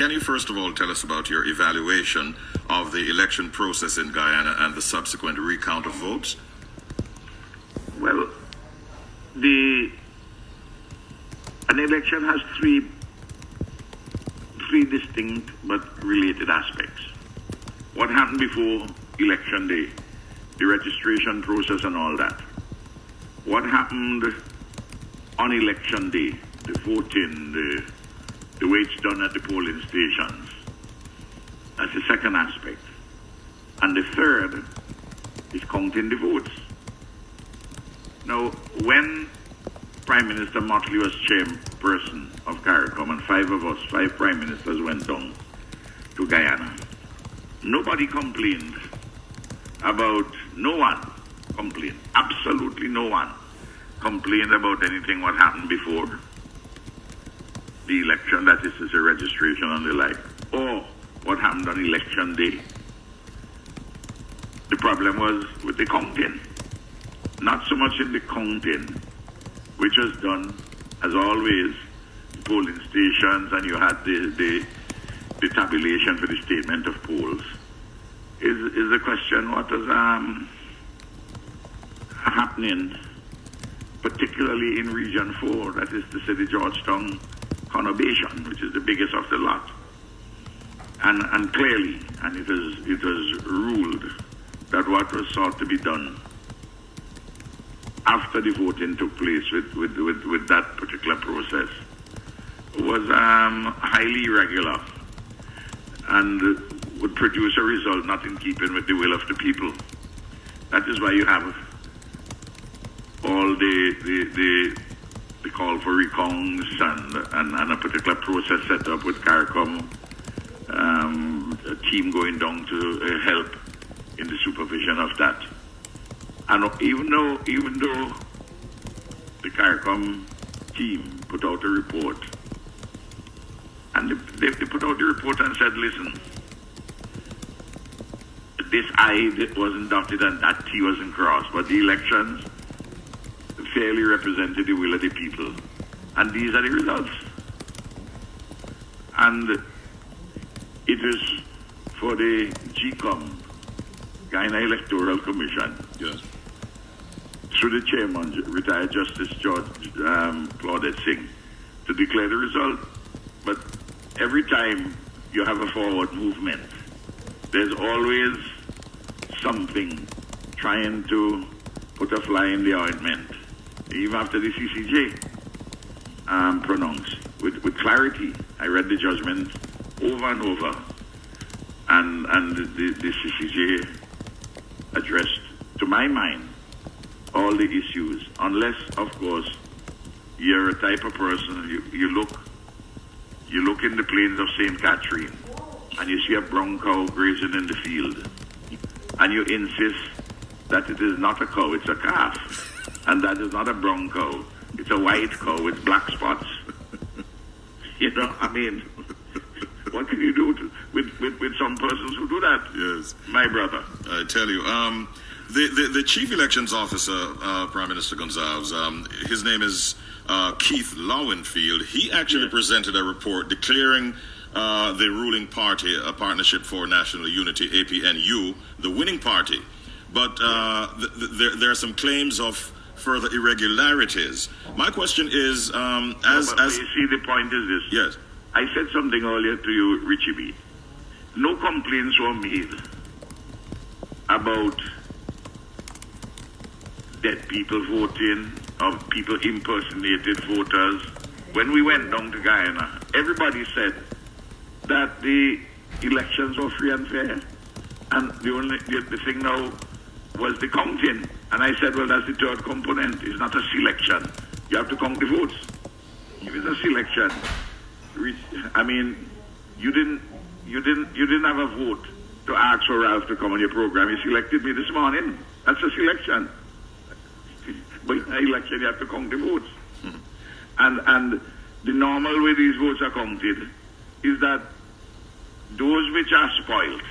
Can you first of all tell us about your evaluation of the election process in Guyana and the subsequent recount of votes? Well, an election has three distinct but related aspects. What happened before election day, the registration process and all that. What happened on election day, the voting, the way it's done at the polling stations. That's the second aspect. And the third is counting the votes. Now, when Prime Minister Motley was chairperson of CARICOM and five prime ministers went down to Guyana, nobody complained about, no one complained, absolutely no one complained about anything what happened before the election, that is the registration and the like, or what happened on election day. The problem was with the counting. Not so much in the counting, which was done, as always, the polling stations, and you had the tabulation for the statement of polls. Is the question what is happening, particularly in Region 4, that is to say the Georgetown conurbation, which is the biggest of the lot. And clearly, and it was ruled that what was sought to be done after the voting took place with that particular process was highly irregular and would produce a result not in keeping with the will of the people. That is why you have all the call for recounts and a particular process set up with CARICOM, a team going down to help in the supervision of that. And even though the CARICOM team put out a report, and they put out the report and said, listen, this I wasn't dotted and that T wasn't crossed, but the elections fairly represented the will of the people. And these are the results. And it is for the GCOM, Guyana Electoral Commission, yes, through the chairman, retired Justice George Claudette Singh, to declare the result. But every time you have a forward movement, there's always something trying to put a fly in the ointment. Even after the CCJ pronounced with clarity, I read the judgment over and over, and the CCJ addressed, to my mind, all the issues, unless, of course, you're a type of person, you look in the plains of St. Catherine, and you see a brown cow grazing in the field, and you insist that it is not a cow, it's a calf. And that is not a brown cow. It's a white cow with black spots. You know, I mean, what can you do with some persons who do that? Yes. My brother. I tell you, the Chief Elections Officer, Prime Minister Gonzalves, his name is Keith Lowenfield. He actually presented a report declaring the ruling party, a Partnership for National Unity, APNU, the winning party. But there are some claims of further irregularities. My question is, as you see, the point is this. Yes. I said something earlier to you, Richie B. No complaints were made about dead people voting, of people impersonated voters. When we went down to Guyana, everybody said that the elections were free and fair. And the thing now was the counting. And I said, well, that's the third component. It's not a selection. You have to count the votes. If it's a selection, I mean, you didn't have a vote to ask for Ralph to come on your program. You selected me this morning. That's a selection. But in an election, you have to count the votes. And the normal way these votes are counted is that those which are spoiled,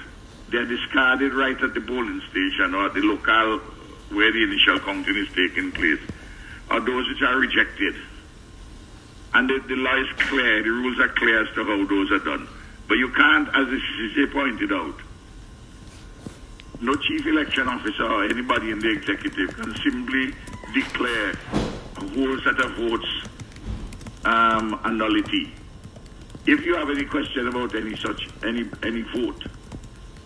they're discarded right at the polling station or at the locale where the initial counting is taking place, or those which are rejected. And the law is clear, the rules are clear as to how those are done. you can't, as the CCJ pointed out, no chief election officer or anybody in the executive can simply declare a whole set of votes a nullity. If you have any question about any vote,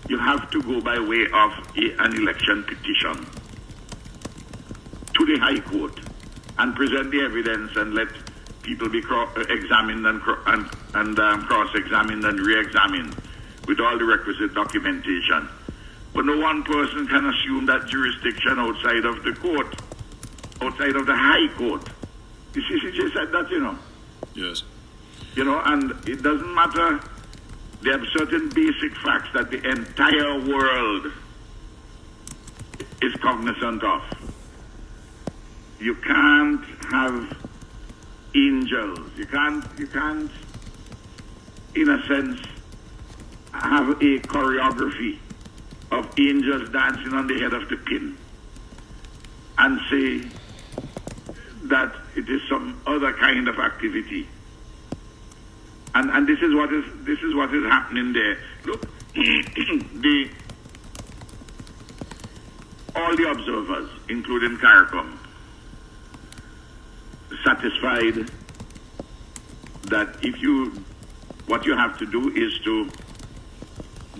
you have to go by way of an election petition to the High Court and present the evidence and let people be examined and cross-examined and re-examined with all the requisite documentation. But no one person can assume that jurisdiction outside of the court, outside of the High Court. The CCJ said that, you know. Yes. You know, and it doesn't matter. There are certain basic facts that the entire world is cognizant of. You can't have angels. You can't, in a sense, have a choreography of angels dancing on the head of the pin and say that it is some other kind of activity. And this is what is happening there. Look, all the observers, including CARICOM, satisfied that what you have to do is to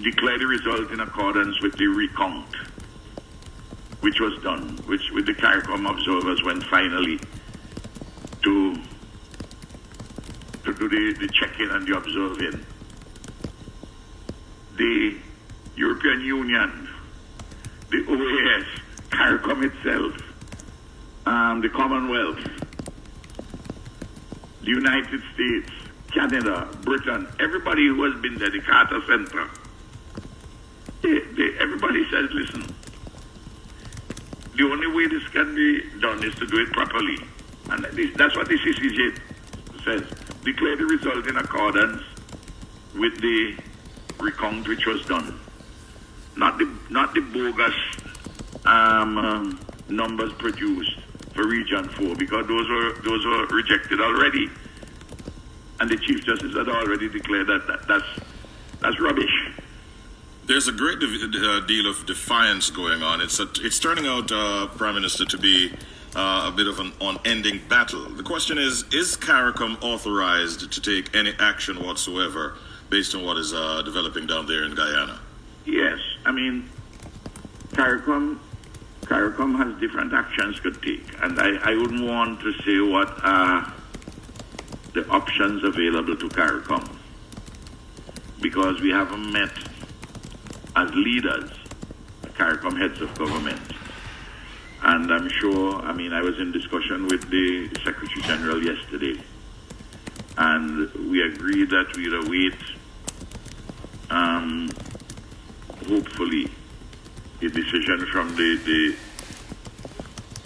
declare the result in accordance with the recount, which was done, which with the CARICOM observers went finally to do the checking and the observing. The European Union, the OAS, CARICOM itself, the Commonwealth, the United States, Canada, Britain, everybody who has been there, the Carter Center, everybody says, listen, the only way this can be done is to do it properly. And that's what the CCJ says. Declare the result in accordance with the recount which was done. Not the bogus numbers produced for Region 4, because those were rejected already. And the Chief Justice had already declared that's rubbish. There's a great deal of defiance going on. It's turning out, Prime Minister, to be a bit of an unending battle. The question is CARICOM authorized to take any action whatsoever based on what is developing down there in Guyana? Yes. I mean, CARICOM has different actions could take. And I wouldn't want to say what are the options available to CARICOM, because we haven't met as leaders, CARICOM heads of government. And I'm sure, I mean, I was in discussion with the Secretary General yesterday, and we agreed that we'd await, hopefully, a decision from the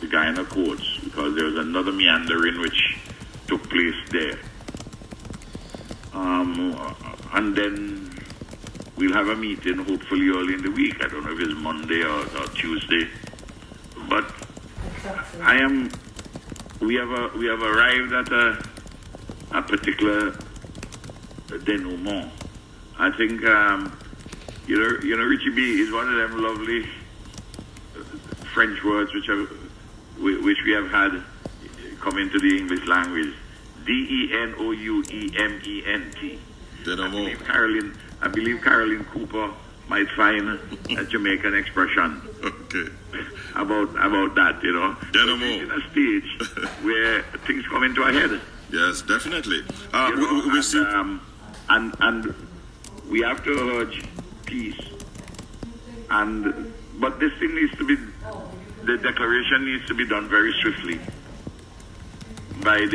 Guyana courts, because there was another meandering which took place there. And then we'll have a meeting hopefully early in the week. I don't know if it's Monday or Tuesday. But we have arrived at a particular denouement. I think you know Richie B is one of them lovely French words which we have had come into the English language. DENOUEMENT. Denouement. I believe Caroline Cooper might find a Jamaican expression. Okay. About that, you know. Denouement. In a stage where things come into a head. Yes, definitely. We see. And we have to urge peace. But this thing needs to be, the declaration needs to be done very swiftly by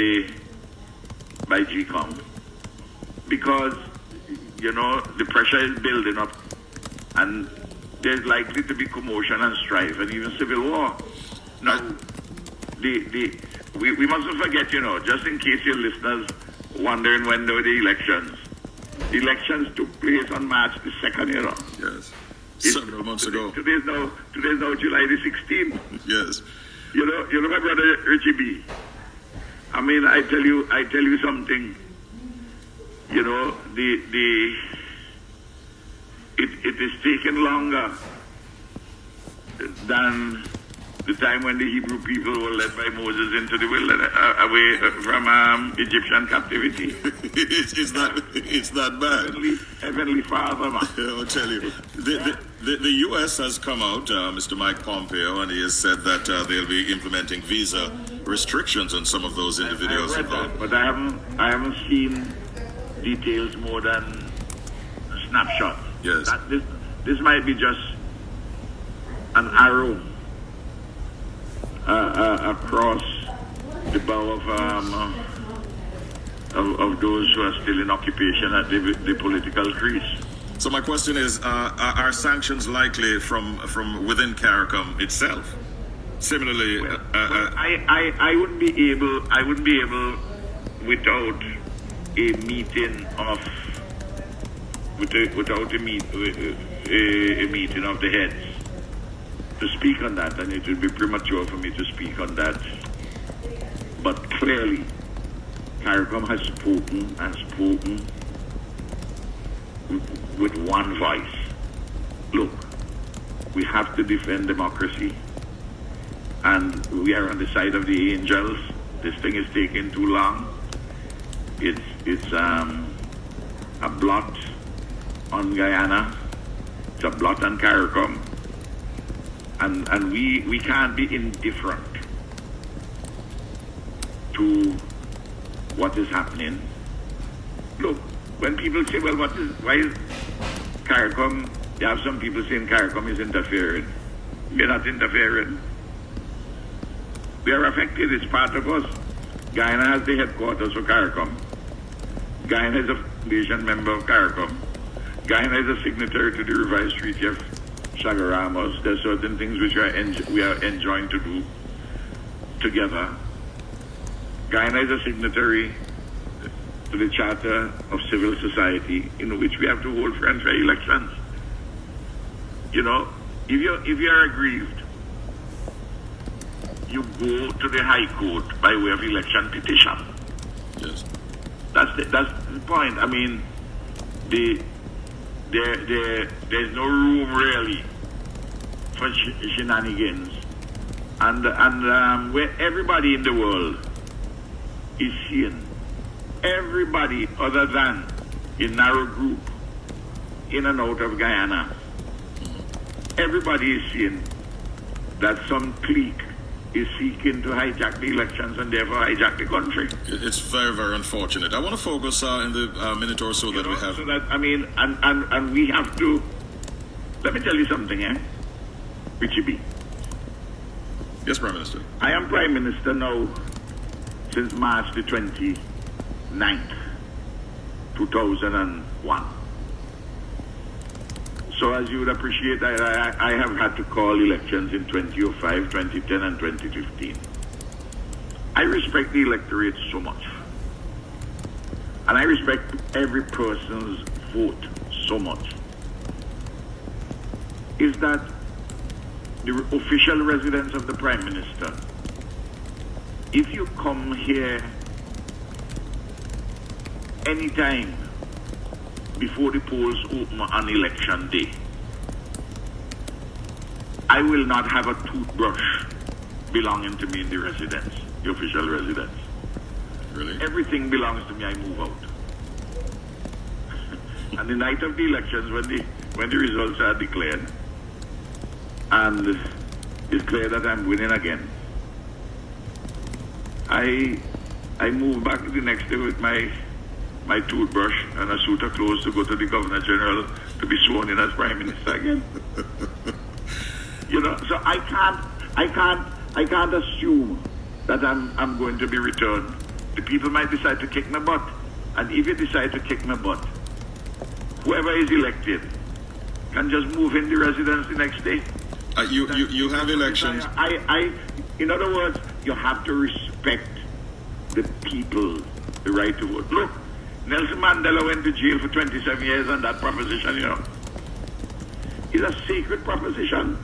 GCOM, because you know the pressure is building up, and there's likely to be commotion and strife and even civil war. Now, we mustn't forget, you know, just in case your listeners wondering when there were the elections took place on March the 2nd, you know. Yes. Several months ago. Today's now July the 16th. Yes. You know my brother Richie B. I mean, I tell you something. You know, the it is taking longer than the time when the Hebrew people were led by Moses into the wilderness, away from Egyptian captivity. it's not bad. Heavenly Father, man. I'll tell you. The U.S. has come out, Mr. Mike Pompeo, and he has said that they'll be implementing visa restrictions on some of those individuals. I've read that, but I haven't seen details more than a snapshot. Yes. This might be just an arrow across the bow of those who are still in occupation at the political crease. So my question is, are sanctions likely from within CARICOM itself? Similarly, I wouldn't be able without a meeting of without a meeting of the heads to speak on that, and it would be premature for me to speak on that. But clearly, CARICOM has spoken with one voice. Look, we have to defend democracy, and we are on the side of the angels. This thing is taking too long. It's a blot on Guyana. It's a blot on CARICOM. And we can't be indifferent to what is happening. Look, when people say, well, why is CARICOM, you have some people saying CARICOM is interfering. We're not interfering. We are affected, it's part of us. Guyana has the headquarters for CARICOM. Guyana is a foundation member of CARICOM. Guyana is a signatory to the revised Treaty of Chaguaramas. There are certain things which we are enjoying to do together. Guyana is a signatory to the Charter of Civil Society, in which we have to hold free and fair elections. You know, if you are aggrieved, you go to the High Court by way of election petition. yes. That's the point. I mean, there's no room really for shenanigans, and where everybody in the world is seeing, everybody other than a narrow group in and out of Guyana, everybody is seeing that some clique is seeking to hijack the elections and therefore hijack the country. It's very, very unfortunate. I want to focus in the minute or so that we have. So that, I mean, and we have to, let me tell you something, Richie B. Yes, Prime Minister. I am Prime Minister now since March the 29th, 2001. So as you would appreciate, I have had to call elections in 2005, 2010, and 2015. I respect the electorate so much. And I respect every person's vote so much. Is that the official residence of the Prime Minister, if you come here anytime before the polls open on election day, I will not have a toothbrush belonging to me in the residence, the official residence. Really? Everything belongs to me, I move out. And the night of the elections, when the results are declared, and it's clear that I'm winning again, I move back the next day with my toothbrush and a suit of clothes to go to the Governor General to be sworn in as Prime Minister again. You know, so I can't assume that I'm going to be returned. The people might decide to kick my butt, and if you decide to kick my butt, whoever is elected can just move in the residence the next day. You have elections. In other words, you have to respect the people, the right to vote. Look, Nelson Mandela went to jail for 27 years on that proposition, you know. It's a sacred proposition.